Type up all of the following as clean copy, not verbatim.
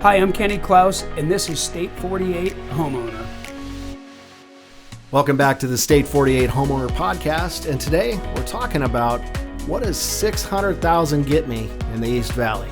Hi, I'm Kraig Klaus, and this is State 48 Homeowner. Welcome back to the State 48 Homeowner Podcast, and today we're talking about what does 600,000 get me in the East Valley?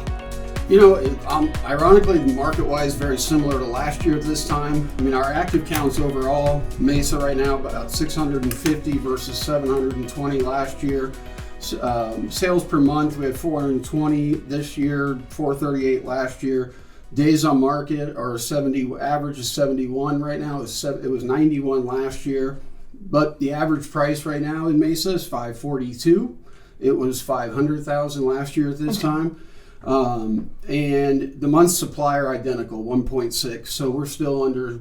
You know, ironically, market-wise, very similar to last year at this time. I mean, our active counts overall, Mesa right now, about 650 versus 720 last year. Sales per month, we had 420 this year, 438 last year. Days on market are 70, average is 71 right now. It was 91 last year. But the average price right now in Mesa is 542. It was 500,000 last year at this time. And the month's supply are identical, 1.6. So we're still under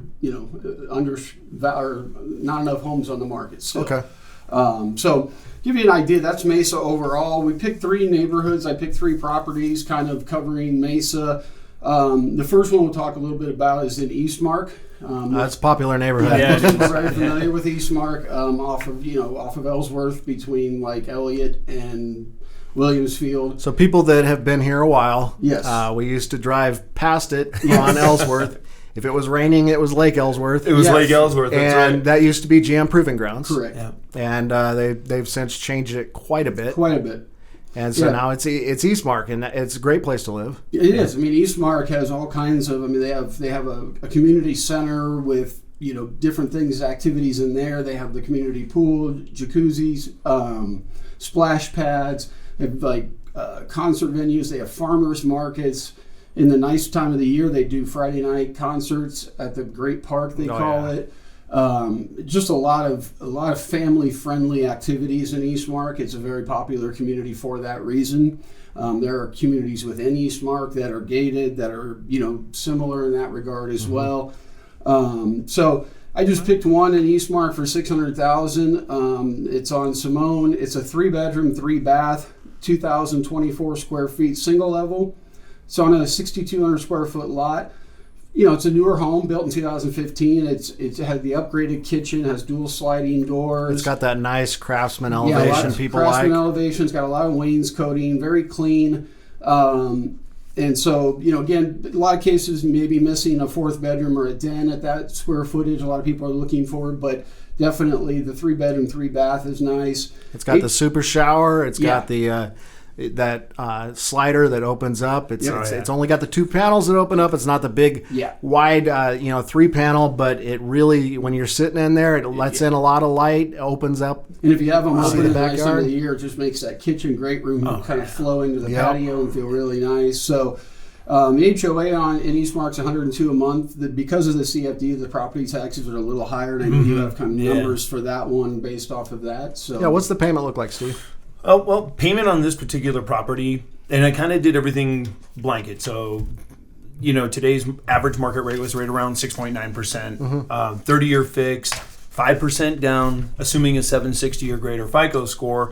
not enough homes on the market still. Okay. So give you an idea, that's Mesa overall. We picked three neighborhoods. I picked three properties kind of covering Mesa. The first one we'll talk a little bit about is in Eastmark. That's a popular neighborhood. Yeah, very familiar with Eastmark, off of Ellsworth between like Elliott and Williamsfield. So people that have been here a while, yes, we used to drive past it on Ellsworth. If it was raining, it was Lake Ellsworth. It was Lake Ellsworth, that's and right. that used to be GM Proving Grounds. Correct. Yeah. And they've since changed it quite a bit. And so now it's Eastmark, and it's a great place to live. It is. I mean, Eastmark has all kinds of. I mean, they have a community center with different things, activities in there. They have the community pool, jacuzzis, splash pads. They have like concert venues. They have farmers markets. In the nice time of the year, they do Friday night concerts at the Great Park. They call it. Just a lot of family-friendly activities in Eastmark. It's a very popular community for that reason. There are communities within Eastmark that are gated, that are similar in that regard as well. So I just picked one in Eastmark for 600,000. It's on Simone. It's a 3-bedroom, 3-bath, 2,024 square feet, single level. It's on a 6,200 square foot lot. It's a newer home built in 2015. It had the upgraded kitchen, has dual sliding doors. It's got that nice craftsman elevation people like. Craftsman elevation. It's got a lot of wainscoting, very clean. And so, again, a lot of cases maybe missing a 4th bedroom or a den at that square footage. A lot of people are looking for it, but definitely the 3-bedroom, 3-bath is nice. It's got the super shower. It's got the slider that opens up. It's only got the 2 panels that open up. It's not the big wide 3-panel, but it really, when you're sitting in there, it lets in a lot of light. It opens up. And if you have them open in the nice time of the year, it just makes that kitchen great room kind of flow into the patio and feel really nice. So the HOA in Eastmark's $102 a month. Because of the CFD, the property taxes are a little higher, and I know you have kind of numbers for that one based off of that. So what's the payment look like, Steve? Oh, well, payment on this particular property, and I kind of did everything blanket. So, today's average market rate was right around 6.9%, 30-year fixed, 5% down, assuming a 760 or greater FICO score.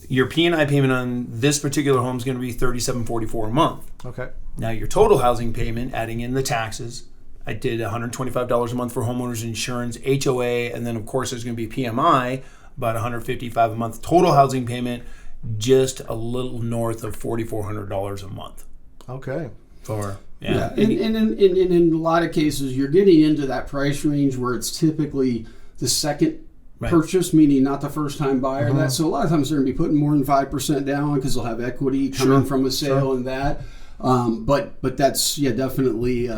Your P&I payment on this particular home is going to be $37.44 a month. Okay. Now, your total housing payment, adding in the taxes, I did $125 a month for homeowners insurance, HOA, and then, of course, there's going to be PMI, about $155 a month. Total housing payment, just a little north of $4,400 a month. Okay. And in a lot of cases, you're getting into that price range where it's typically the second purchase, meaning not the first-time buyer. So a lot of times they're going to be putting more than 5% down because they'll have equity coming from a sale and that. But that's definitely.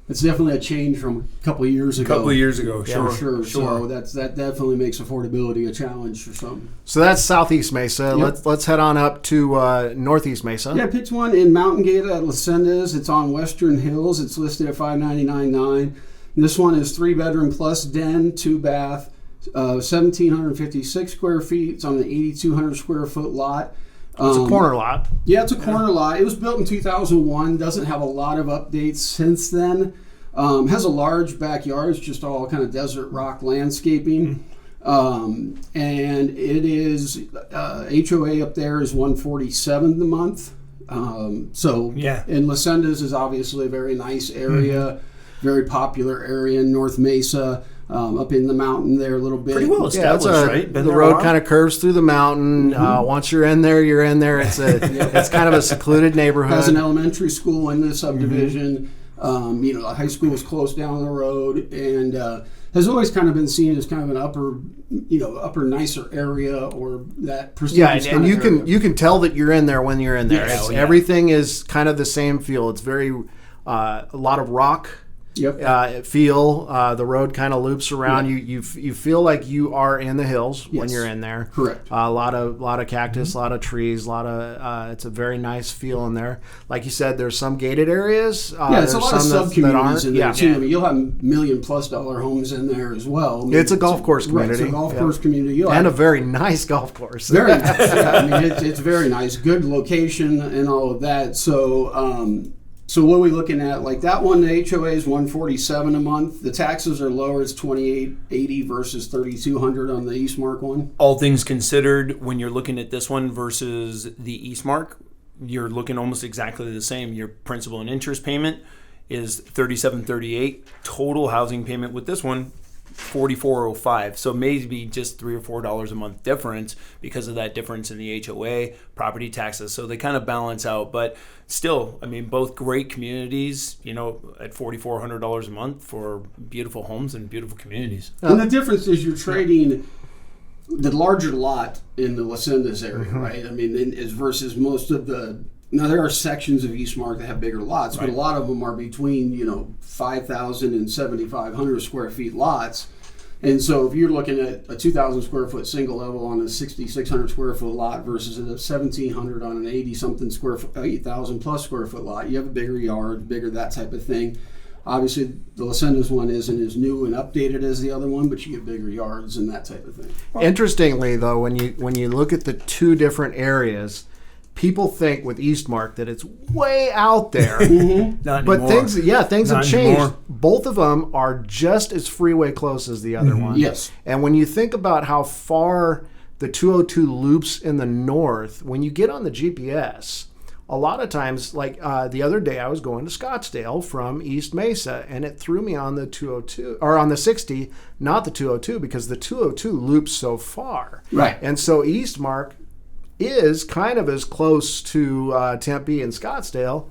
It's definitely a change from a couple of years ago. Sure. So that definitely makes affordability a challenge for some. So that's Southeast Mesa. Yep. Let's head on up to Northeast Mesa. Yeah, I picked one in Mountain Gate at Sendas. It's on Western Hills. It's listed at $599,900. This one is 3-bedroom plus den, 2-bath, 1,756 square feet. It's on an 8,200 square foot lot. It's a corner lot. Yeah, it's a corner lot. It was built in 2001. Doesn't have a lot of updates since then. Has a large backyard. It's just all kind of desert rock landscaping. And it is HOA up there is $147 a month. And La Sendas is obviously a very nice area, very popular area in North Mesa. up in the mountain there a little bit. Pretty well established, right? The road kind of curves through the mountain. Once you're in there, you're in there. It's it's kind of a secluded neighborhood. Has an elementary school in the subdivision. The high school is close down the road, and has always kind of been seen as kind of an upper nicer area, or that prestigious. Yeah, and you can tell that you're in there when you're in there. Yes. Everything is kind of the same feel. It's very a lot of rock. Feel the road kind of loops around. You feel like you are in the hills when you're in there. Correct. A lot of cactus, a lot of trees, a lot of. It's a very nice feel in there. Like you said, there's some gated areas. It's a lot of sub-communities in there too. Yeah. I mean, you'll have $1 million+ homes in there as well. I mean, it's a golf course community. It's a golf course community. And a very nice golf course. Very nice. I mean, it's very nice. Good location and all of that. So what are we looking at? Like that one, the HOA is $147 a month. The taxes are lower. It's $2,880 versus $3,200 on the Eastmark one. All things considered, when you're looking at this one versus the Eastmark, you're looking almost exactly the same. Your principal and interest payment is $37.38. Total housing payment with this one, $44.05. So maybe just $3 or $4 a month difference because of that difference in the HOA, property taxes. So they kind of balance out. But still, I mean, both great communities, at $4,400 a month for beautiful homes and beautiful communities. And the difference is you're trading the larger lot in the Sendas area, right? I mean, is versus most of the. Now, there are sections of Eastmark that have bigger lots, but a lot of them are between, 5,000 and 7,500 square feet lots. And so if you're looking at a 2,000 square foot single level on a 6,600 square foot lot versus a 1,700 on an 80-something square foot, 8,000 plus square foot lot, you have a bigger yard, bigger that type of thing. Obviously, the Sendas one isn't as new and updated as the other one, but you get bigger yards and that type of thing. Interestingly, though, when you look at the two different areas, people think with Eastmark that it's way out there. Not but anymore. things Not have changed. anymore. Both of them are just as freeway close as the other one. Yes. And when you think about how far the 202 loops in the north, when you get on the GPS, a lot of times, like the other day I was going to Scottsdale from East Mesa, and it threw me on the 202, or on the 60, not the 202, because the 202 loops so far. Right. And so Eastmark is kind of as close to Tempe and Scottsdale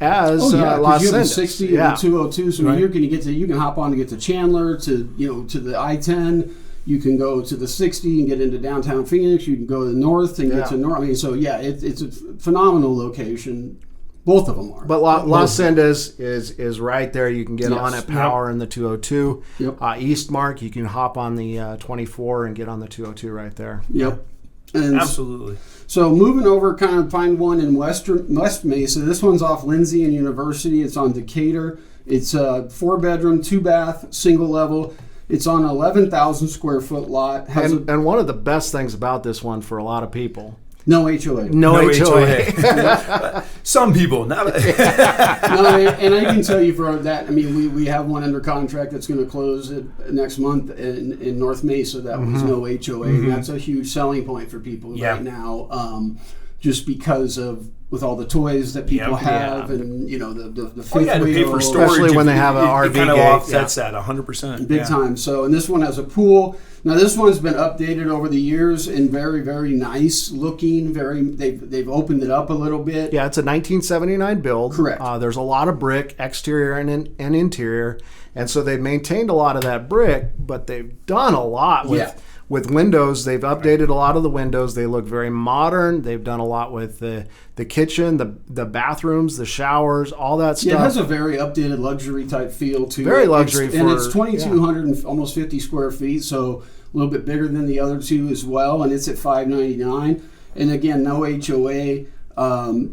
as Los you have Sendas. the 60 and the 202, so here you can hop on to get to Chandler, to the I-10. You can go to the 60 and get into downtown Phoenix. You can go to the north and get to north. I mean, so it's a phenomenal location. Both of them are. But Los Sendas is right there. You can get on at Power in the 202. Yep. Eastmark, you can hop on the 24 and get on the 202 right there. Yep. And Absolutely. So moving over, kind of find one in West Mesa. This one's off Lindsay and University. It's on Decatur. It's a 4-bedroom, 2-bath, single level. It's on an 11,000 square foot lot. And one of the best things about this one for a lot of people, no HOA. No HOA. Some people. And I can tell you for that, I mean, we have one under contract that's going to close next month in North Mesa that was no HOA. And that's a huge selling point for people right now, just because of with all the toys that people have and, the fifth wheel. To pay for storage. Especially when they have an RV it kind of gate. offsets that 100%. Big time. So, and this one has a pool. Now, this one's been updated over the years and very, very nice looking. They've opened it up a little bit. Yeah, it's a 1979 build. Correct. There's a lot of brick, exterior and interior, and so they've maintained a lot of that brick, but they've done a lot with windows. They've updated a lot of the windows. They look very modern. They've done a lot with the kitchen, the bathrooms, the showers, all that stuff. Yeah, it has a very updated luxury type feel to it. Very luxury. And it's 2,200 and almost 50 square feet, so a little bit bigger than the other two as well, and it's at $599. And again, no HOA.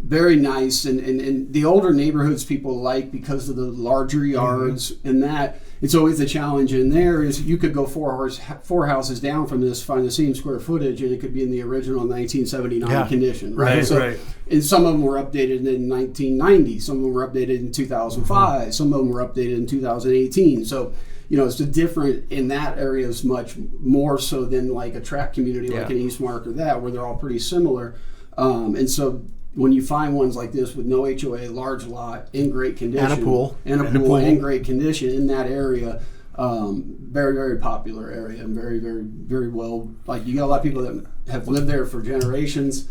Very nice, and the older neighborhoods people like because of the larger yards and that. It's always the challenge in there is you could go four houses down from this, find the same square footage, and it could be in the original 1979 condition, right? And some of them were updated in 1990, some of them were updated in 2005, some of them were updated in 2018. So, it's different in that area is much more so than like a tract community like an Eastmark or that, where they're all pretty similar. And so when you find ones like this with no HOA, large lot, in great condition. And a pool. In great condition in that area, Very, very popular area and very, very, very well. Like, you got a lot of people that have lived there for generations.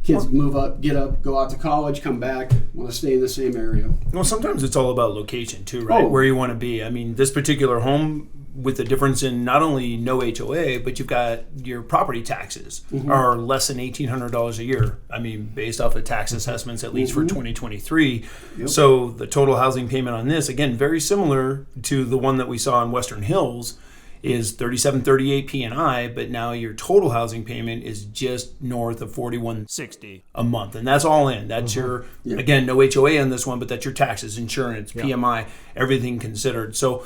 Kids move up, get up, go out to college, come back, want to stay in the same area. Well, sometimes it's all about location too, right? Where you want to be. I mean, this particular home, with the difference in not only no HOA, but you've got your property taxes are less than $1,800 a year. I mean, based off of tax assessments, at least for 2023. Yep. So the total housing payment on this, again, very similar to the one that we saw in Western Hills, is $37.38 P&I, but now your total housing payment is just north of $41.60 a month, and that's all in. That's your again, no HOA on this one, but that's your taxes, insurance, PMI, everything considered. So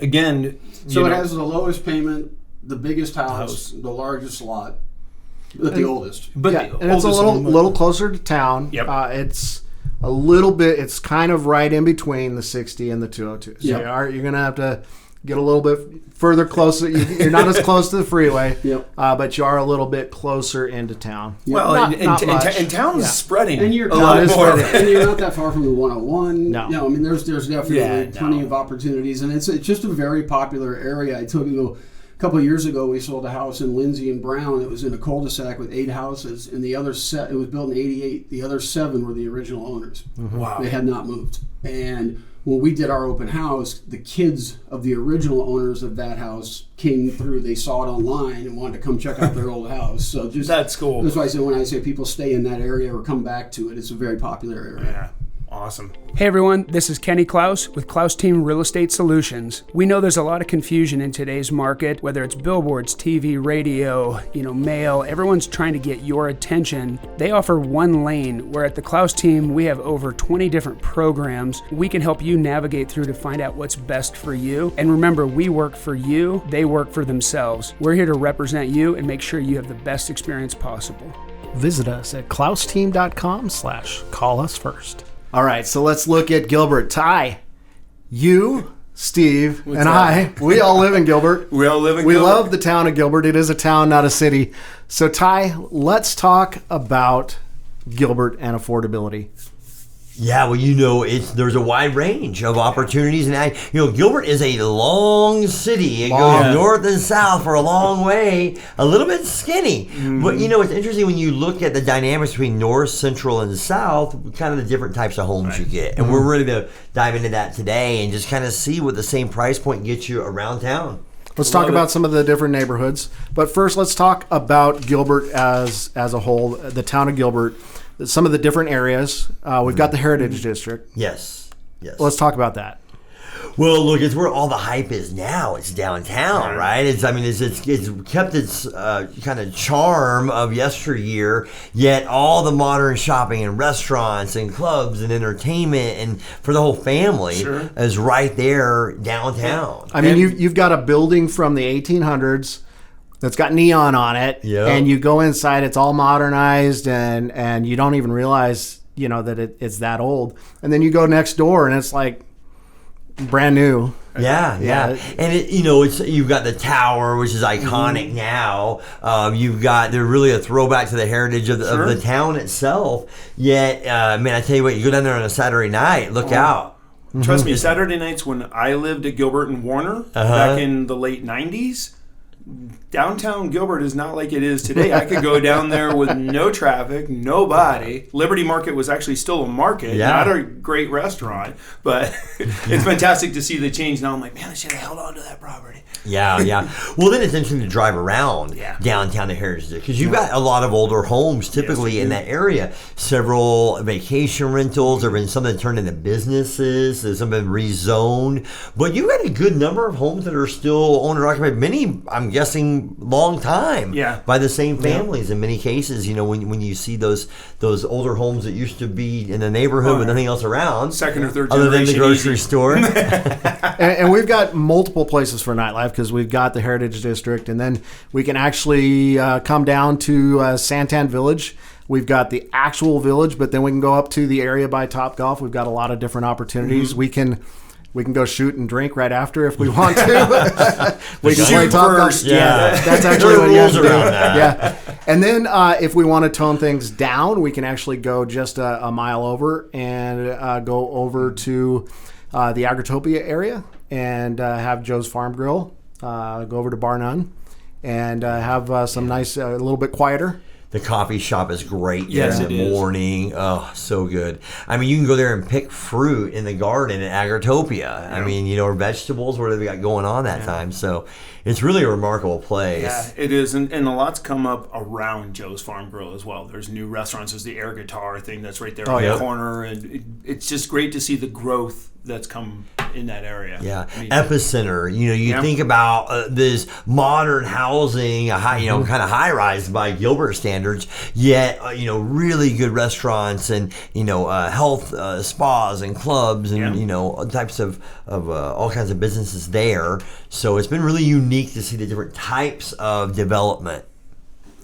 again, so it has the lowest payment, the biggest house, the largest lot, but the oldest. But and it's a little closer to town. Yep. It's a little bit. It's kind of right in between the 60 and the 202. So you're going to have to get a little bit further closer. You're not as close to the freeway, but you are a little bit closer into town. Well, and town's spreading, and you're a lot more. And you're not that far from the 101. No, I mean, there's definitely plenty of opportunities, and it's just a very popular area. I told you a couple of years ago we sold a house in Lindsay and Brown. It was in a cul-de-sac with 8 houses, and the other set, it was built in '88. The other 7 were the original owners. Wow, they had not moved. And when we did our open house, the kids of the original owners of that house came through. They saw it online and wanted to come check out their old house. So that's cool. That's why I say when I say people stay in that area or come back to it, it's a very popular area. Yeah. Awesome. Hey everyone, this is Kenny Klaus with Klaus Team Real Estate Solutions. We know there's a lot of confusion in today's market, whether it's billboards, TV, radio, mail. Everyone's trying to get your attention. They offer one lane, where at the Klaus Team, we have over 20 different programs. We can help you navigate through to find out what's best for you. And remember, we work for you, they work for themselves. We're here to represent you and make sure you have the best experience possible. Visit us at klausteam.com/call us first. All right, so let's look at Gilbert. Ty, you, Steve, and I, we all live in Gilbert. We all live in Gilbert. We love the town of Gilbert. It is a town, not a city. So, Ty, let's talk about Gilbert and affordability. Yeah, well, there's a wide range of opportunities, and Gilbert is a long city. It goes north and south for a long way, a little bit skinny. Mm-hmm. But it's interesting when you look at the dynamics between north, central, and south, kind of the different types of homes you get. And we're really going to dive into that today and just kind of see what the same price point gets you around town. Let's talk about some of the different neighborhoods. But first, let's talk about Gilbert as a whole, the town of Gilbert. Some of the different areas. We've got the Heritage District. Yes. Let's talk about that. Well, look, it's where all the hype is now. It's downtown, right? It's kept its kind of charm of yesteryear, yet all the modern shopping and restaurants and clubs and entertainment and for the whole family is right there downtown. I mean, you've got a building from the 1800s that's got neon on it, and you go inside, it's all modernized, and you don't even realize, that it's that old. And then you go next door, and it's like brand new. Yeah. And you've got the tower, which is iconic now. They're really a throwback to the heritage of the town itself. Yet, I tell you what, you go down there on a Saturday night, look out. Trust me, Saturday nights when I lived at Gilbert and Warner back in the late 90s, downtown Gilbert is not like it is today. I could go down there with no traffic, nobody. Liberty Market was actually still a market, not a great restaurant, but it's fantastic to see the change. Now I'm like, man, I should have held on to that property. Yeah. Well, then it's interesting to drive around downtown to Heritage because you've got a lot of older homes typically in that area. Several vacation rentals. There have been some that turned into businesses. There's some been rezoned. But you've got a good number of homes that are still owner-occupied. Many, I'm guessing, long time by the same families in many cases. When you see those older homes that used to be in the neighborhood with nothing else around. Second or third other generation. Other than the grocery store. and we've got multiple places for nightlife because we've got the Heritage District, and then we can actually come down to Santan Village. We've got the actual village, but then we can go up to the area by Topgolf. We've got a lot of different opportunities. We can go shoot and drink right after if we want to. We can play Topgolf. Yeah, that's actually what you have to do. Around that. Yeah, and then if we want to tone things down, we can actually go just a mile over and go over to the Agritopia area. and have Joe's Farm Grill. Go over to Bar None and have some nice, a little bit quieter. The coffee shop is great yes, in the morning. Oh, so good. I mean, you can go there and pick fruit in the garden at Agritopia. Yeah. I mean, or vegetables, whatever they got going on that time. So it's really a remarkable place. Yeah, it is. And a lot's come up around Joe's Farm Grill as well. There's new restaurants. There's the air guitar thing that's right there on the corner. And it's just great to see the growth that's come in that area. Yeah, I mean, epicenter. You think about this modern housing, kind of high rise by Gilbert standards. Yet, really good restaurants and health spas and clubs and types of all kinds of businesses there. So it's been really unique to see the different types of development.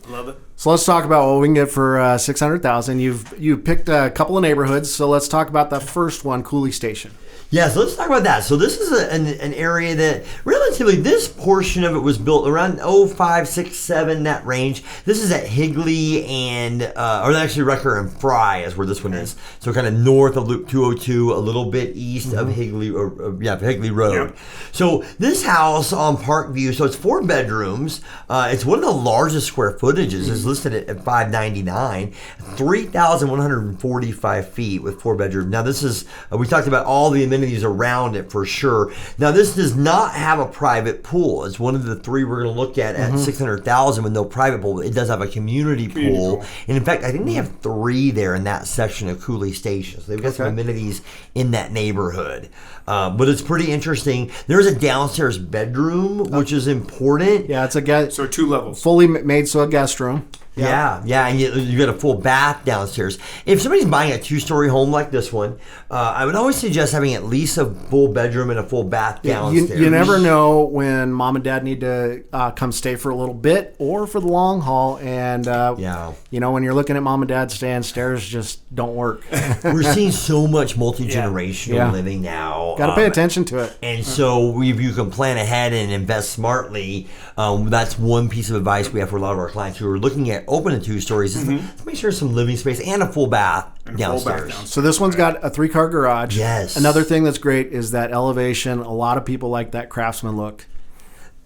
Love it. So let's talk about what we can get for $600,000. You've picked a couple of neighborhoods. So let's talk about the first one, Cooley Station. Yeah, so let's talk about that. So this is an area that relatively, this portion of it was built around 05, 6, 7, that range. This is at Higley and, or actually Rucker and Fry is where this one is. So kind of north of Loop 202, a little bit east of Higley, Higley Road. Yep. So this house on Parkview, so it's 4 bedrooms. It's one of the largest square footages. It's listed at 599, 3,145 feet with 4 bedrooms. Now this is, we talked about all the amenities around it for sure. Now this does not have a private pool. It's one of the 3 we're going to look at $600,000 with no private pool. It does have a community pool. And in fact, I think they have 3 there in that section of Cooley Station. So they've got some amenities in that neighborhood. But it's pretty interesting. There's a downstairs bedroom, which is important. Yeah, it's a guest. So 2 levels. Fully made, so a guest room. Yeah, and you got a full bath downstairs. If somebody's buying a 2-story home like this one, I would always suggest having at least a full bedroom and a full bath downstairs. You never know when mom and dad need to come stay for a little bit or for the long haul. And, when you're looking at mom and dad staying, stairs just don't work. We're seeing so much multi-generational living now. Got to pay attention to it. And so if you can plan ahead and invest smartly, that's one piece of advice we have for a lot of our clients who are looking at opening 2 stories is to make sure there's some living space and a full bath downstairs. So this one's got a 3-car garage. Yes. Another thing that's great is that elevation. A lot of people like that craftsman look.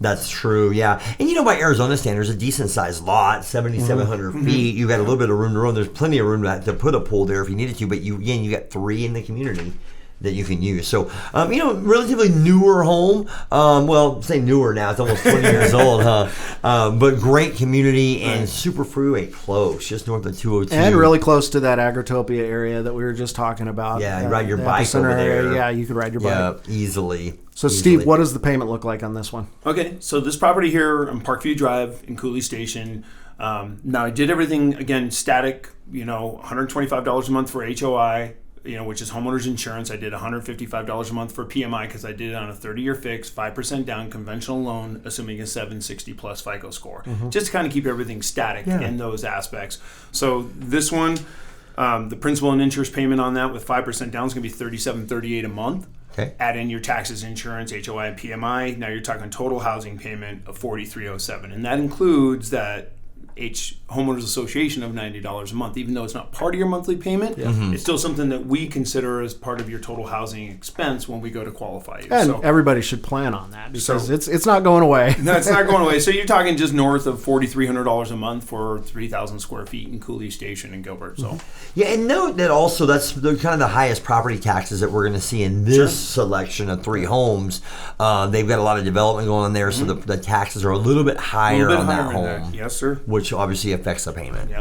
That's true, yeah. And by Arizona standards, a decent sized lot, 7,700 feet. You've got a little bit of room to run. There's plenty of room to put a pool there if you needed to. But you got 3 in the community that you can use. So, relatively newer home. Say newer now. It's almost 20 years old, huh? But great community and super freeway close, just north of 202. And really close to that Agritopia area that we were just talking about. Yeah, you ride your bike over there. Yeah, you could ride your bike. Yeah, easily. So, Steve, what does the payment look like on this one? Okay, so this property here on Parkview Drive in Cooley Station. Now, I did everything, again, static, $125 a month for HOI, which is homeowners insurance. I did $155 a month for PMI because I did it on a 30-year fix, 5% down, conventional loan, assuming a 760 plus FICO score, just to kind of keep everything static in those aspects. So this one, the principal and interest payment on that with 5% down is going to be $37.38 a month. Okay. Add in your taxes, insurance, HOI, and PMI. Now you're talking total housing payment of $43.07, and that includes that homeowners association of $90 a month. Even though it's not part of your monthly payment, it's still something that we consider as part of your total housing expense when we go to qualify you. And everybody should plan on that because it's not going away. No, it's not going away. So you're talking just north of $4,300 a month for 3,000 square feet in Cooley Station in Gilbert. So yeah, and note that also that's kind of the highest property taxes that we're going to see in this selection of 3 homes. They've got a lot of development going on there, so the taxes are a little bit higher on that home. Yes, sir. Which obviously affects the payment.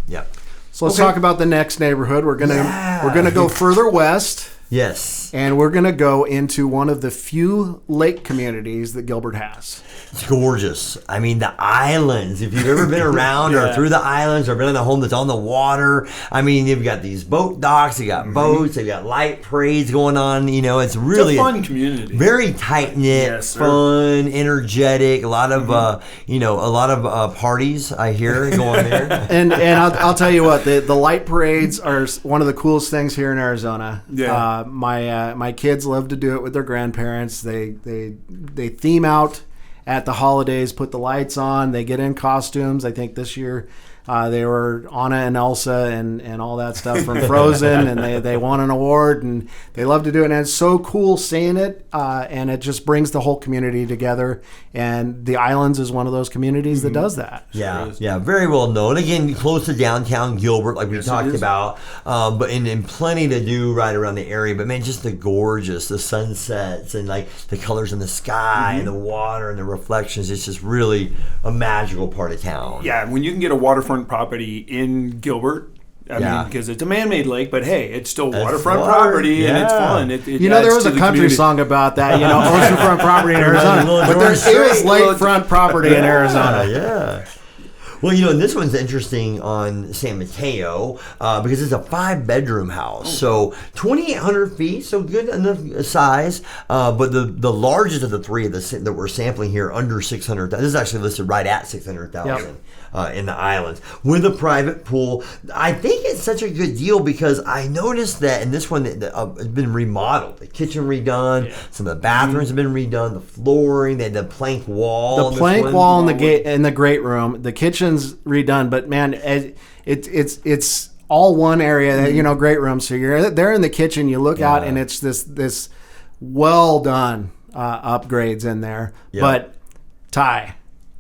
Yep. So let's talk about the next neighborhood. We're gonna go further west. Yes. And we're gonna go into one of the few lake communities that Gilbert has. It's gorgeous. I mean, the islands. If you've ever been around or through the islands or been in a home that's on the water, I mean, you've got these boat docks, you got boats, they've got light parades going on. It's really it's a fun community. Very tight knit, fun, energetic. A lot of parties I hear going there. and I'll tell you what, the light parades are one of the coolest things here in Arizona. Yeah. My kids love to do it with their grandparents. They theme out at the holidays, put the lights on. They get in costumes. I think this year They were Anna and Elsa and all that stuff from Frozen, and they won an award, and they love to do it. And it's so cool seeing it, and it just brings the whole community together. And the Islands is one of those communities that does that. Yeah, very well known. Again, close to downtown Gilbert, like we talked about, but and plenty to do right around the area. But man, just the sunsets and like the colors in the sky and the water and the reflections. It's just really a magical part of town. Yeah, when you can get a waterfront property in Gilbert, I mean, because it's a man-made lake, but hey, it's still waterfront property, and it's fun. There was a country song about that, oceanfront property in Arizona, but there is lakefront property in Arizona. Yeah. Well, and this one's interesting on San Mateo because it's a 5-bedroom house. So 2,800 feet, so good enough size. But the largest of the three that we're sampling here, under 600,000. This is actually listed right at 600,000 in the islands with a private pool. I think it's such a good deal because I noticed that in this one, it's been remodeled. The kitchen redone, some of the bathrooms have been redone, the flooring, they had the plank wall. The plank wall in the great room, the kitchen's redone, but man, it's all one area, great room. So you're there in the kitchen, you look out, and it's this well done upgrades in there. But Ty,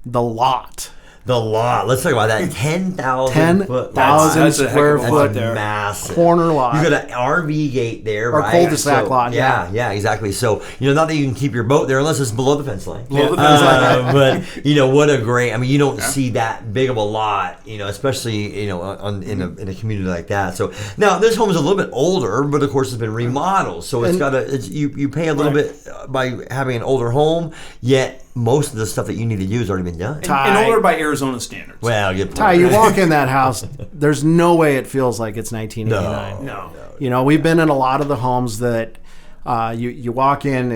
the lot. Let's talk about that. 10,000 square foot there. Massive corner lot. You got an RV gate there, or right? cul-de-sac lot. Yeah, exactly. So, not that you can keep your boat there unless it's below the fence line. Below the fence line. But, what a great, you don't see that big of a lot, especially, in a community like that. So, now, this home is a little bit older, but of course it's been remodeled. So, you pay a little bit by having an older home, yet most of the stuff that you need to do has already been done. And older by Arizona standards. Well, good point. Ty, you walk in that house, there's no way it feels like it's 1989. No. We've been in a lot of the homes that you walk in,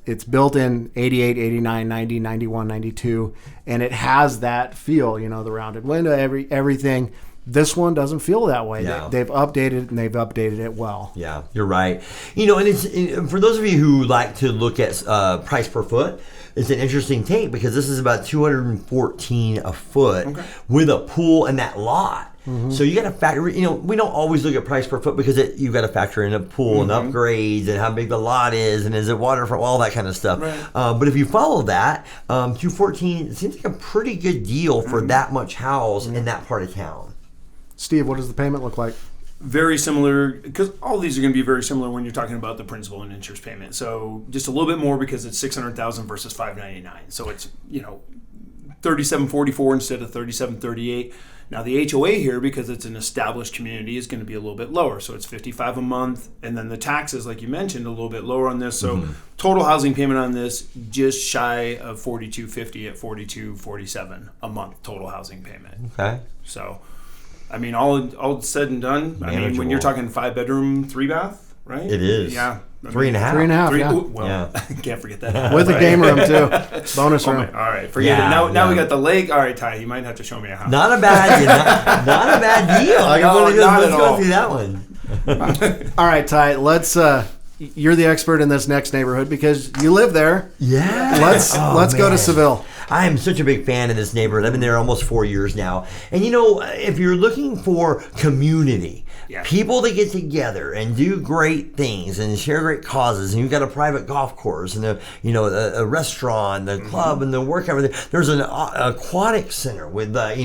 it's built in 88, 89, 90, 91, 92, and it has that feel, the rounded window, everything. This one doesn't feel that way. No. They've updated, and they've updated it well. Yeah, you're right. And it's for those of you who like to look at price per foot, it's an interesting take because this is about $214 a foot with a pool and that lot. So you got to factor. We don't always look at price per foot because you got to factor in a pool and upgrades and how big the lot is and is it waterfront, all that kind of stuff. Right. But if you follow that, $214 seems like a pretty good deal for that much house in that part of town. Steve, what does the payment look like? Very similar, because all these are going to be very similar when you're talking about the principal and interest payment. So just a little bit more because it's $600,000 versus $599. So it's $37.44 instead of $37.38. Now the HOA here, because it's an established community, is going to be a little bit lower. So it's $55 a month, and then the taxes, like you mentioned, a little bit lower on this. So total housing payment on this just shy of $42.50 at $42.47 a month total housing payment. Okay. So. All said and done. Manageable. When you're talking 5-bedroom, 3-bath, right? It is. Yeah. 3.5. 3.5, yeah. Well, can't forget that. With a game room, too. Bonus room. All right, forget it. Now we got the lake. All right, Ty, you might have to show me a house. Not a bad deal. Let's go through that one. All right, Ty, let's... you're the expert in this next neighborhood because you live there. Yeah. Let's go to Seville. I am such a big fan of this neighborhood. I've been there almost 4 years now. And if you're looking for community, people that get together and do great things and share great causes, and you've got a private golf course and a restaurant, the club and the work, everything. There's an aquatic center with like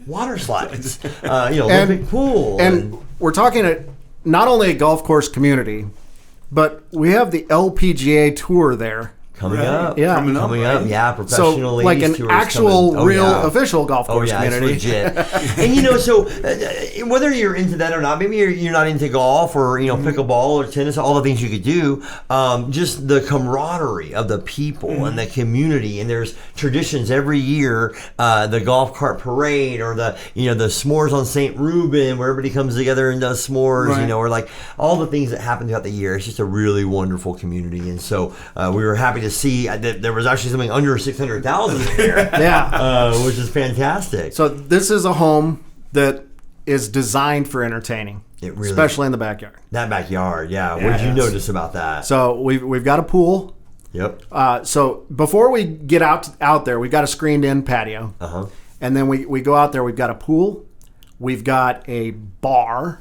water slides, Olympic pool, and we're talking not only a golf course community, but we have the LPGA tour there. Coming up. Yeah. Coming up. Yeah, professional so, ladies like an tours actual, coming. official golf course community. It's legit. And, so whether you're into that or not, maybe you're not into golf or, pickleball or tennis, all the things you could do, just the camaraderie of the people and the community. And there's traditions every year, the golf cart parade or the s'mores on St. Reuben where everybody comes together and does s'mores, or like all the things that happen throughout the year. It's just a really wonderful community. And so we were happy to see that there was actually something under 600,000 there. Which is fantastic. So this is a home that is designed for entertaining, especially in the backyard. That backyard, yeah. What did you notice about that? So we've got a pool. Yep. So before we get out there, we've got a screened-in patio. And then we go out there. We've got a pool. We've got a bar,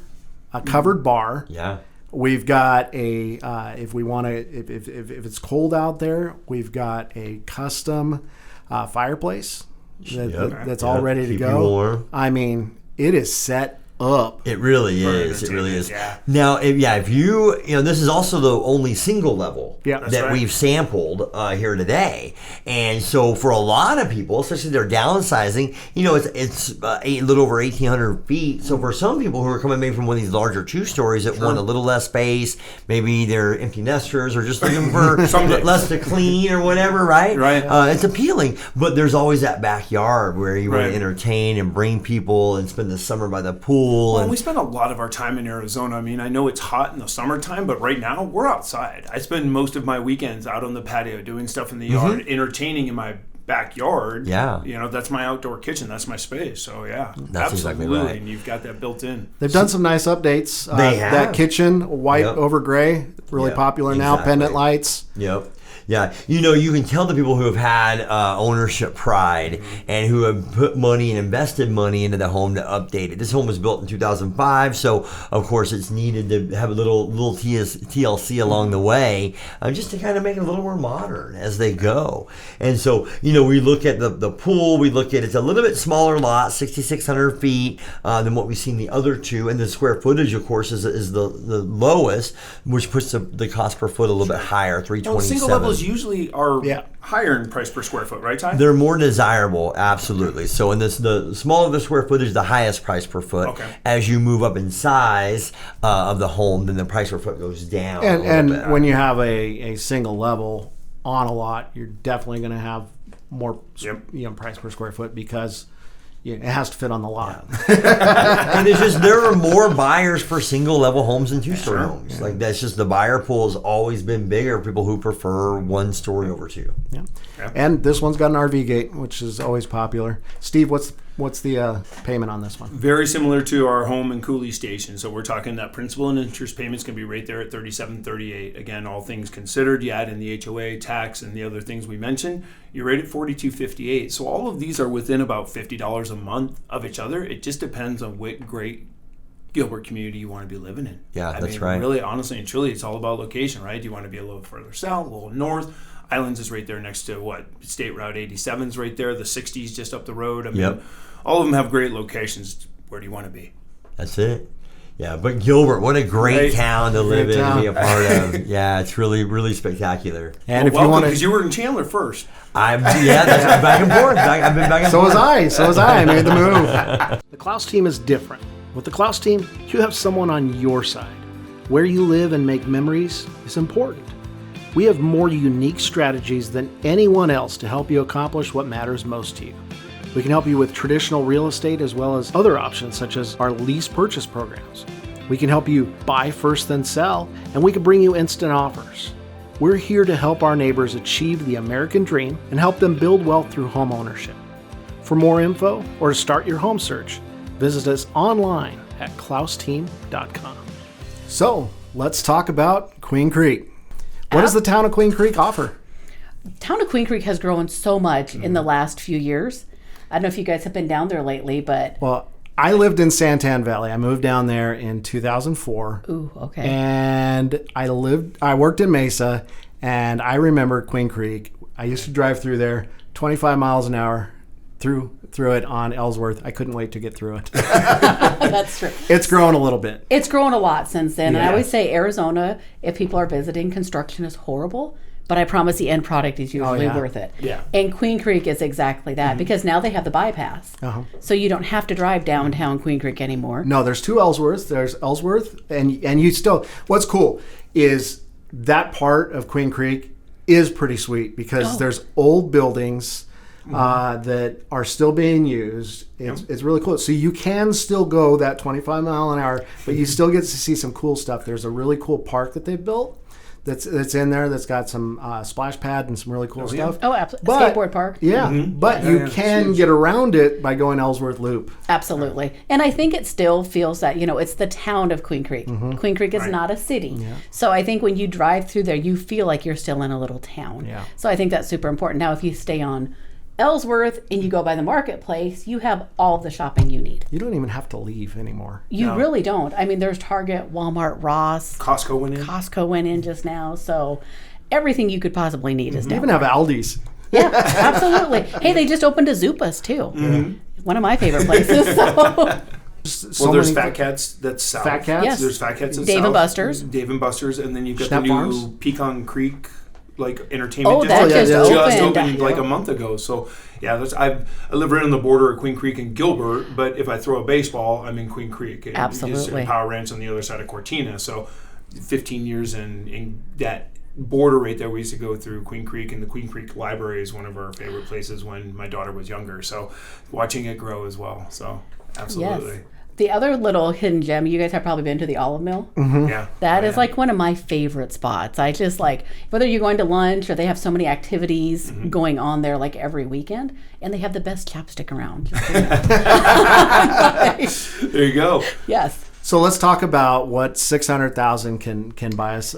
a covered bar. Yeah. We've got a if we want to if it's cold out there, we've got a custom fireplace that's all ready to Keep go. you warm. I mean, it is set up. It really is. It really is. Yeah. Now, if you this is also the only single level that we've sampled here today, and so for a lot of people, especially they're downsizing, it's a little over 1,800 feet. So for some people who are coming maybe from one of these larger 2 stories that want a little less space, maybe they're empty nesters or just looking for less to clean or whatever, right? Right. It's appealing, but there's always that backyard where you want to entertain and bring people and spend the summer by the pool. Well, we spend a lot of our time in Arizona. I mean, I know it's hot in the summertime, but right now we're outside. I spend most of my weekends out on the patio doing stuff in the yard, entertaining in my backyard. Yeah. That's my outdoor kitchen. That's my space. So, yeah, That's absolutely. Exactly right. And you've got that built in. They've done some nice updates. They have. That kitchen, white over gray, really popular now. Pendant lights. Yep. Yeah, you can tell the people who have had ownership pride and who have put money and invested money into the home to update it. This home was built in 2005, so of course it's needed to have a little TLC along the way, just to kind of make it a little more modern as they go. And so, we look at the pool, we look at it's a little bit smaller lot, 6,600 feet than what we've seen the other 2, and the square footage, of course, is the lowest, which puts the cost per foot a little bit higher, $327. Single levels usually are higher in price per square foot, right, Ty? They're more desirable, absolutely. So in the smaller the square footage, the highest price per foot. Okay. As you move up in size of the home, then the price per foot goes down. And when you have a single level on a lot, you're definitely going to have more price per square foot because it has to fit on the lot. And it's just there are more buyers for single level homes than 2-story homes. Like that's just the buyer pool has always been bigger. People who prefer 1 story over 2. Yeah. And this one's got an RV gate, which is always popular. Steve, what's the payment on this one? Very similar to our home in Cooley Station. So we're talking that principal and interest payments can be right there at $37.38. Again, all things considered, you add in the HOA, tax, and the other things we mentioned, you're right at $42.58. So all of these are within about $50 a month of each other. It just depends on what great Gilbert community you want to be living in. Yeah, that's right. Really, honestly and truly, it's all about location, right? Do you want to be a little further south, a little north? Islands is right there next to State Route 87's right there. The 60's just up the road. I mean, all of them have great locations. Where do you want to be? That's it. Yeah, but Gilbert, what a great town to live in and be a part of. Yeah, it's really, really spectacular. And if you want to, because you were in Chandler first. That's back and forth. I've been back and forth. So was I. I made the move. The Klaus Team is different. With the Klaus Team, you have someone on your side. Where you live and make memories is important. We have more unique strategies than anyone else to help you accomplish what matters most to you. We can help you with traditional real estate as well as other options such as our lease purchase programs. We can help you buy first then sell, and we can bring you instant offers. We're here to help our neighbors achieve the American dream and help them build wealth through home ownership. For more info or to start your home search, visit us online at klausteam.com. So, let's talk about Queen Creek. What does the town of Queen Creek offer? Town of Queen Creek has grown so much in the last few years. I don't know if you guys have been down there lately, but... Well, I lived in Santan Valley. I moved down there in 2004. Ooh, okay. And I worked in Mesa, and I remember Queen Creek. I used to drive through there 25 miles an hour through it on Ellsworth. I couldn't wait to get through it. That's true. It's grown a little bit. It's grown a lot since then. Yeah. And I always say Arizona, if people are visiting, construction is horrible, but I promise the end product is usually worth it. Yeah. And Queen Creek is exactly that because now they have the bypass. Uh-huh. So you don't have to drive downtown Queen Creek anymore. No, there's 2 Ellsworths. There's Ellsworth, and you still... What's cool is that part of Queen Creek is pretty sweet because there's old buildings that are still being used. It's really cool. So you can still go that 25 mile an hour, but you still get to see some cool stuff. There's a really cool park that they've built that's in there that's got some splash pad and some really cool stuff. Oh, absolutely. Skateboard park. Yeah, but you can get around it by going Ellsworth Loop. Absolutely. And I think it still feels that, it's the town of Queen Creek. Queen Creek is not a city. Yeah. So I think when you drive through there, you feel like you're still in a little town. Yeah. So I think that's super important. Now, if you stay on Ellsworth and you go by the marketplace, you have all the shopping you need. You don't even have to leave anymore. You really don't. I mean, there's Target, Walmart, Ross. Costco went in just now. So everything you could possibly need is down. You even have Aldi's. Yeah, absolutely. Hey, they just opened a Zupas too. One of my favorite places. So. There's Fat Cats that's south. Fat Cats? Yes. There's Fat Cats that's Dave south. and Buster's. Dave and Buster's, and then you've got Schnapp the new Farms? Pecan Creek entertainment Oh, that district. just opened like a month ago. So I live right on the border of Queen Creek and Gilbert, but if I throw a baseball, I'm in Queen Creek. And Absolutely. Power Ranch on the other side of Cortina. So 15 years in that border right there, we used to go through Queen Creek, and the Queen Creek Library is one of our favorite places when my daughter was younger. So watching it grow as well. So absolutely. Yes. The other little hidden gem, you guys have probably been to the Olive Mill. Mm-hmm. Yeah. That is like one of my favorite spots. I just like, whether you're going to lunch or they have so many activities going on there like every weekend, and they have the best chapstick around. There you go. Yes. So let's talk about what $600,000 can buy us.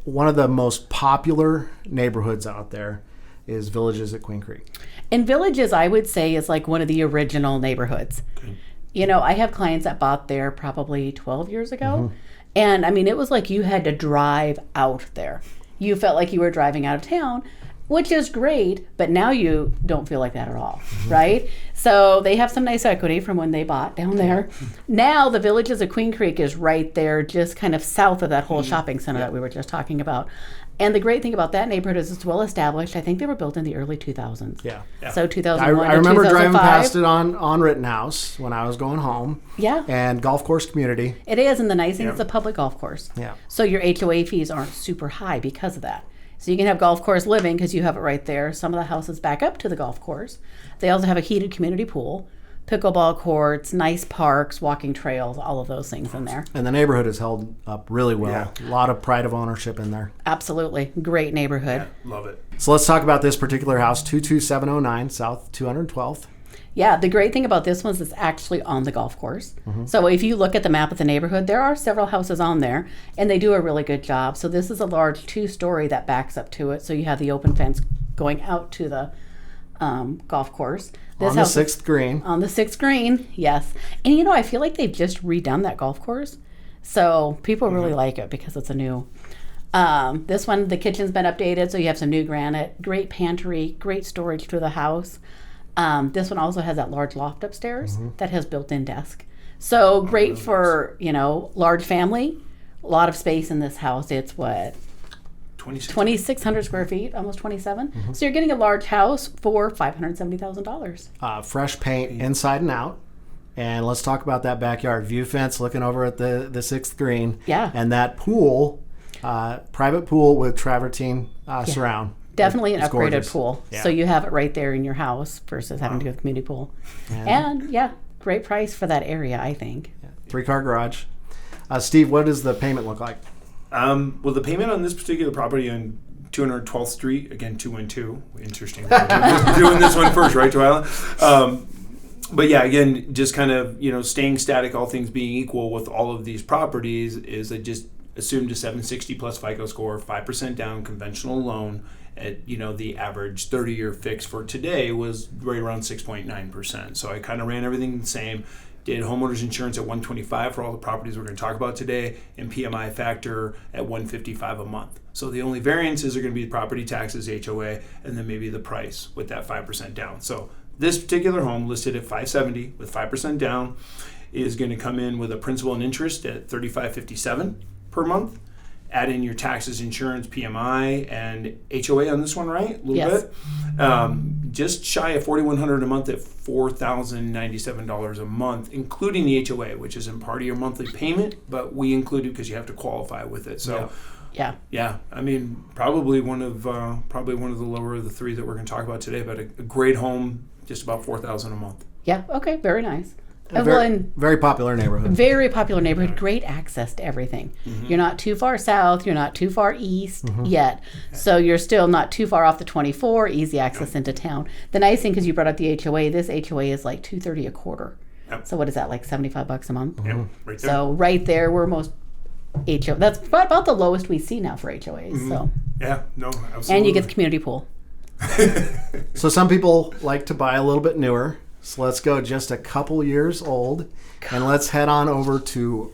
One of the most popular neighborhoods out there is Villages at Queen Creek. And Villages, I would say, is like one of the original neighborhoods. Okay. You know, I have clients that bought there probably 12 years ago. And I mean, it was like you had to drive out there. You felt like you were driving out of town, which is great, but now you don't feel like that at all, right? So they have some nice equity from when they bought down there. Now the Villages of Queen Creek is right there, just kind of south of that whole shopping center that we were just talking about. And the great thing about that neighborhood is it's well established. I think they were built in the early 2000s. Yeah. So 2001 I remember 2005. driving past it on Rittenhouse when I was going home. Yeah. And golf course community. It is, and the nice thing is it's a public golf course. Yeah. So your HOA fees aren't super high because of that. So you can have golf course living because you have it right there. Some of the houses back up to the golf course. They also have a heated community pool, pickleball courts, nice parks, walking trails, all of those things in there. And the neighborhood has held up really well. A lot of pride of ownership in there. Absolutely. Great neighborhood. Yeah, love it. So let's talk about this particular house, 22709 South 212th. Yeah, the great thing about this one is it's actually on the golf course. So if you look at the map of the neighborhood, there are several houses on there, and they do a really good job. So this is a large 2-story that backs up to it. So you have the open fence going out to the golf course. This On the house 6th green. On the 6th green, yes. And you know, I feel like they've just redone that golf course. So people really like it because it's a new. This one, the kitchen's been updated, so you have some new granite, great pantry, great storage to the house. This one also has that large loft upstairs that has built-in desk. So great for, you know, large family, a lot of space in this house. It's what? 2,600 square feet, almost 27. So you're getting a large house for $570,000. Fresh paint inside and out. And let's talk about that backyard view fence looking over at the 6th green. Yeah. And that pool, private pool with travertine surround. Definitely an It's upgraded gorgeous. pool. Yeah. So you have it right there in your house versus having to go to the community pool. And yeah, great price for that area, I think. 3-car garage. Steve, what does the payment look like? Well, the payment on this particular property on 212th Street, again, 212. Interesting. We're doing this one first, right, Twila? But yeah, again, just kind of, you know, staying static, all things being equal with all of these properties is I just assumed a 760 plus FICO score, 5% down, conventional loan. At, you know, the average 30-year fix for today was right around 6.9%. So I kind of ran everything the same. Did homeowners insurance at 125 for all the properties we're going to talk about today, and PMI factor at 155 a month. So the only variances are going to be property taxes, HOA, and then maybe the price with that 5% down. So this particular home listed at 570 with 5% down is going to come in with a principal and interest at 35.57 per month. Add in your taxes, insurance, PMI, and HOA on this one, right? A little bit. Just shy of $4,100 a month at $4,097 a month, including the HOA, which isn't part of your monthly payment, but we include it because you have to qualify with it. So, yeah. I mean, probably one of the lower of the three that we're going to talk about today, but a great home, just about $4,000 a month. Yeah. Okay. Very nice. Very popular neighborhood. Very popular neighborhood. Great access to everything. You're not too far south. You're not too far east yet. So you're still not too far off the 24. Easy access into town. The nice thing, because you brought up the HOA, this HOA is like $230 a quarter. Yep. So what is that, like $75 a month? Yep, right there. So right there, we're most that's about the lowest we see now for HOAs. So yeah, no, absolutely. and you get the community pool. So some people like to buy a little bit newer. So let's go just a couple years old, and let's head on over to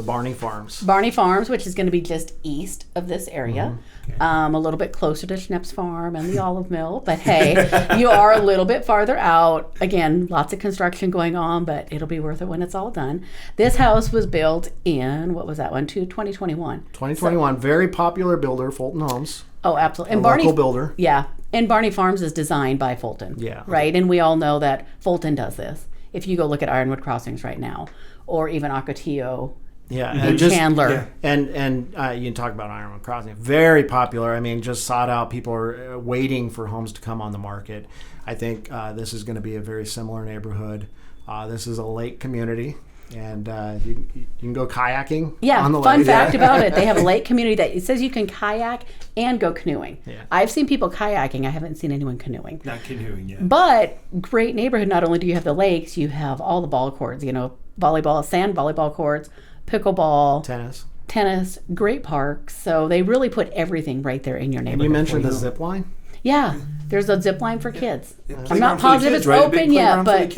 Barney Farms. Barney Farms, which is going to be just east of this area, a little bit closer to Schnepp's Farm and the Olive Mill. But hey, you are a little bit farther out. Again, lots of construction going on, but it'll be worth it when it's all done. This house was built in, what was that one, 2021? 2021, very popular builder, Fulton Homes. Oh, absolutely. And local builder. Yeah, and Barney Farms is designed by Fulton. Yeah. Right, and we all know that Fulton does this. If you go look at Ironwood Crossings right now, or even Ocotillo, and Chandler. And you can talk about Ironwood Crossing. Very popular. I mean, just sought out. People are waiting for homes to come on the market. I think this is going to be a very similar neighborhood. This is a lake community, and you can go kayaking on the lake. Fun fact about it, they have a lake community that it says you can kayak and go canoeing. Yeah. I've seen people kayaking. I haven't seen anyone canoeing. Not canoeing yet. But great neighborhood. Not only do you have the lakes, you have all the ball courts, volleyball, sand volleyball courts, pickleball, tennis, great parks. So they really put everything right there in your neighborhood. And you mentioned the zip line? Yeah, there's a zip line for kids. Yeah. I'm not positive it's open yet, but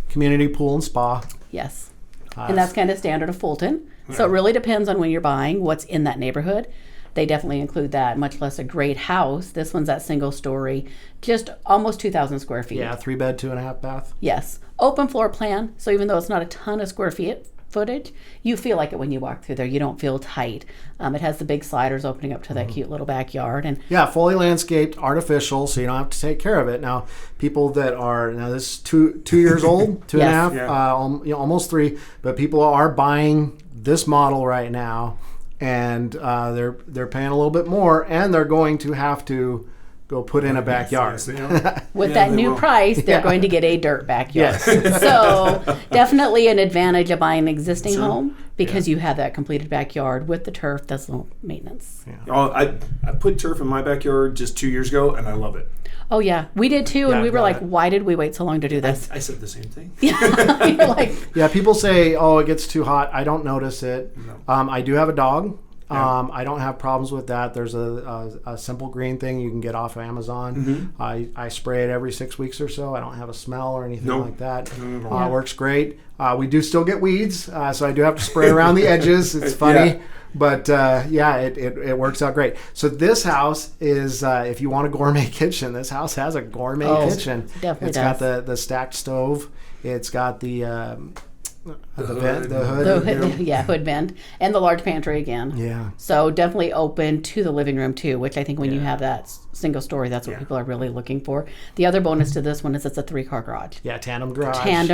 Community pool and spa. Yes. And that's kind of standard of Fulton. Yeah. So it really depends on when you're buying, what's in that neighborhood. They definitely include that, much less a great house. This one's that single story, just almost 2,000 square feet. Yeah, 3-bed, 2.5 bath. Yes. Open floor plan. So even though it's not a ton of square feet, footage, you feel like it when you walk through there. You don't feel tight. It has the big sliders opening up to that cute little backyard, and fully landscaped, artificial, so you don't have to take care of it. Now, people that are this is 2 years old, 2.5, almost 3, but people are buying this model right now, and they're paying a little bit more, and they're going to have to go put in a backyard. With that new price, they're going to get a dirt backyard. Yes. So definitely an advantage of buying an existing home because you have that completed backyard with the turf. That's low maintenance. Yeah. I put turf in my backyard just 2 years ago, and I love it. Oh, yeah. We did too, and we were like, why did we wait so long to do this? I said the same thing. You're like, people say, it gets too hot. I don't notice it. No. I do have a dog. Yeah. I don't have problems with that. There's a simple green thing you can get off of Amazon. Mm-hmm. I spray it every 6 weeks or so. I don't have a smell or anything like that. It works great. We do still get weeds, so I do have to spray around the edges. It's funny. But it works out great. So this house is, if you want a gourmet kitchen, this house has a gourmet kitchen. Definitely got the stacked stove. It's got the hood vent, and the large pantry again. Yeah. So definitely open to the living room too, which I think when you have that single story, that's what people are really looking for. The other bonus to this one is it's a 3-car garage. Yeah, tandem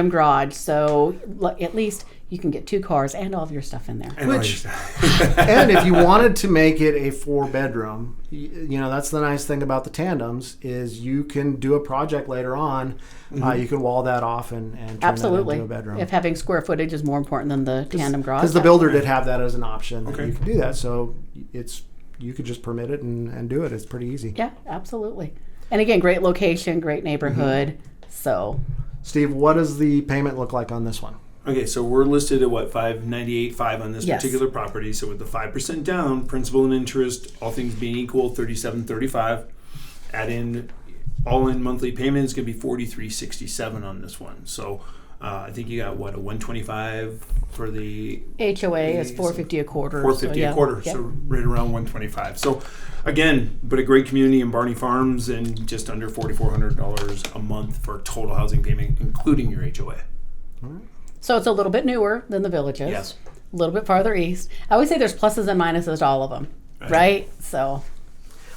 garage. So at least you can get 2 cars and all of your stuff in there. And if you wanted to make it a 4-bedroom, that's the nice thing about the tandems is you can do a project later on. Mm-hmm. You can wall that off and turn that into a bedroom. If having square footage is more important than the tandem garage. Because the builder did have that as an option that you can do that. So you could just permit it and do it. It's pretty easy. Yeah, absolutely. And again, great location, great neighborhood. Mm-hmm. So, Steve, what does the payment look like on this one? Okay, so we're listed at $598.5 on this particular property. So with the 5% down, principal and interest, all things being equal, $37.35. Add in all-in monthly payment is going to be $43.67 on this one. So I think you got a $125 for the HOA is $450 a quarter. $450 a quarter, so right around $125. So again, but a great community in Barney Farms, and just under $4,400 a month for total housing payment, including your HOA. All right. So it's a little bit newer than the Villages. Yes. A little bit farther east. I always say there's pluses and minuses to all of them, right? So.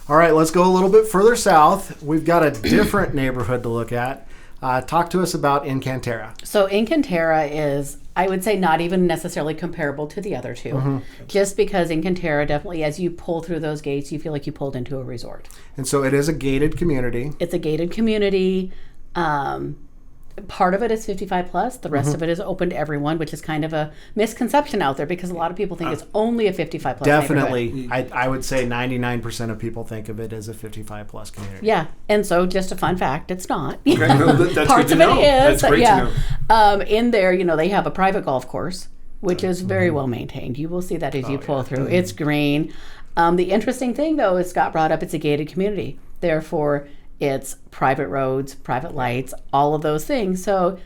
All right, let's go a little bit further south. We've got a different neighborhood to look at. Talk to us about Encanterra. So Encanterra is, I would say, not even necessarily comparable to the other two. Mm-hmm. Just because Encanterra definitely, as you pull through those gates, you feel like you pulled into a resort. And so it is a gated community. It's a gated community. Part of it is 55 plus. The rest of it is open to everyone, which is kind of a misconception out there because a lot of people think it's only a 55 plus Definitely. I would say 99% of people think of it as a 55 plus community. Yeah. And so just a fun fact, it's not. Okay, no, that's Parts good of to know. it is. That's great to know. In there, they have a private golf course, which is very well maintained. You will see that as you pull through. It's green. The interesting thing, though, is Scott brought up it's a gated community. Therefore, it's private roads, private lights, all of those things. So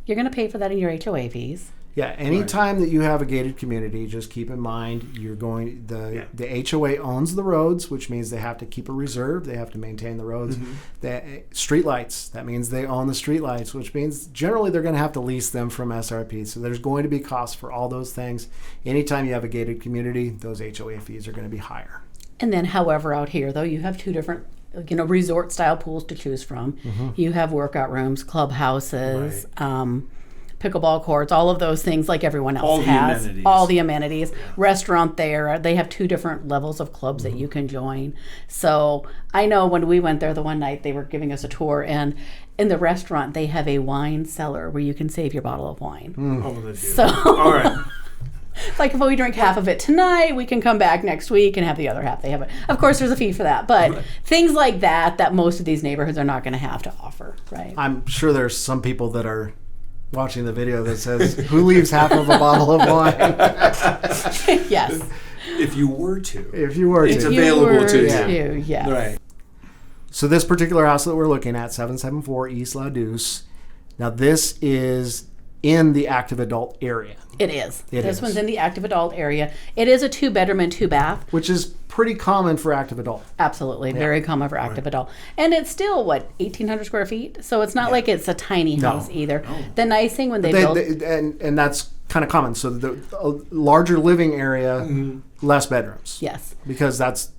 you're going to pay for that in your HOA fees. Yeah, anytime that you have a gated community, just keep in mind the HOA owns the roads, which means they have to keep a reserve. They have to maintain the roads. The street lights, that means they own the street lights, which means generally they're going to have to lease them from SRP. So there's going to be costs for all those things. Anytime you have a gated community, those HOA fees are going to be higher. And then, however, out here though, you have two different resort style pools to choose from. You have workout rooms, clubhouses, pickleball courts, all of those things like everyone else has. All the amenities. Restaurant there. They have two different levels of clubs that you can join. So I know when we went there the one night, they were giving us a tour, and in the restaurant they have a wine cellar where you can save your bottle of wine. So all right. Like if we drink half of it tonight, we can come back next week and have the other half. They have it. Of course, there's a fee for that, but things like that most of these neighborhoods are not going to have to offer, right? I'm sure there's some people that are watching the video that says, who leaves half of a bottle of wine? Yes. If you were to. It's available to you. Yes. Right. So this particular house that we're looking at, 774 East La Deuce, now this is in the active adult area. It is. This one's in the active adult area. It is a 2-bedroom and 2-bath. Which is pretty common for active adult. Absolutely. Very common for active adult. And it's still, 1,800 square feet? So it's not like it's a tiny house either. No. The nice thing when they build... and that's kind of common. So the larger living area, less bedrooms. Yes. Because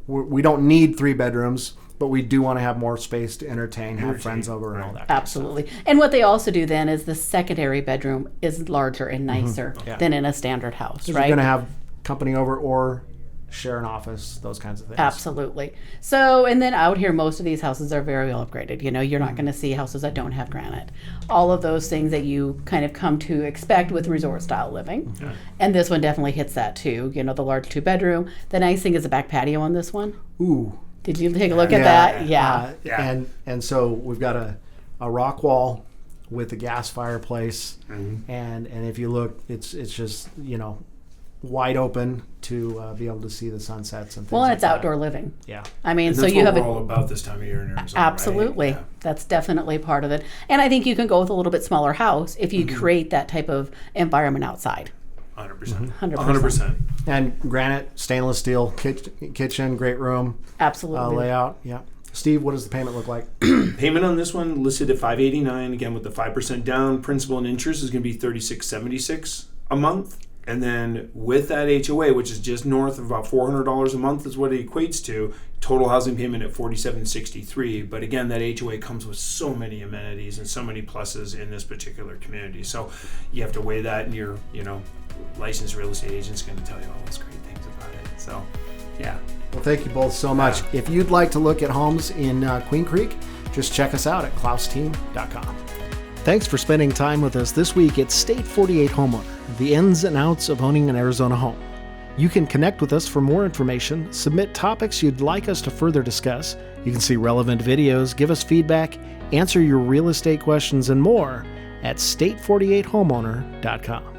we don't need 3 bedrooms, but we do want to have more space to entertain, have friends over, and all that. Absolutely. Kind of stuff. And what they also do then is the secondary bedroom is larger and nicer than in a standard house, right? You're going to have company over or share an office, those kinds of things. Absolutely. So, and then out here, most of these houses are very well upgraded. You're not going to see houses that don't have granite. All of those things that you kind of come to expect with resort style living. Okay. And this one definitely hits that too. The large 2-bedroom. The nice thing is the back patio on this one. Ooh. Did you take a look at that? Yeah. And so we've got a rock wall with a gas fireplace, and if you look, it's just wide open to be able to see the sunsets and things. Well, and like it's outdoor living. Yeah. I mean, and so you have we're all about this time of year in Arizona. Absolutely. Right? Yeah. That's definitely part of it. And I think you can go with a little bit smaller house if you create that type of environment outside. 100%. 100%. And granite, stainless steel kitchen, great room. Absolutely. Layout. Yeah. Steve, what does the payment look like? Payment on this one listed at $589. Again, with the 5% down, principal and interest is going to be $36.76 a month. And then with that HOA, which is just north of about $400 a month is what it equates to, total housing payment at $47.63. But again, that HOA comes with so many amenities and so many pluses in this particular community. So you have to weigh that, and your licensed real estate agent's going to tell you all those great things about it. So, yeah. Well, thank you both so much. If you'd like to look at homes in Queen Creek, just check us out at KlausTeam.com. Thanks for spending time with us this week at State 48 Homeowner, the ins and outs of owning an Arizona home. You can connect with us for more information, submit topics you'd like us to further discuss. You can see relevant videos, give us feedback, answer your real estate questions, and more at state48homeowner.com.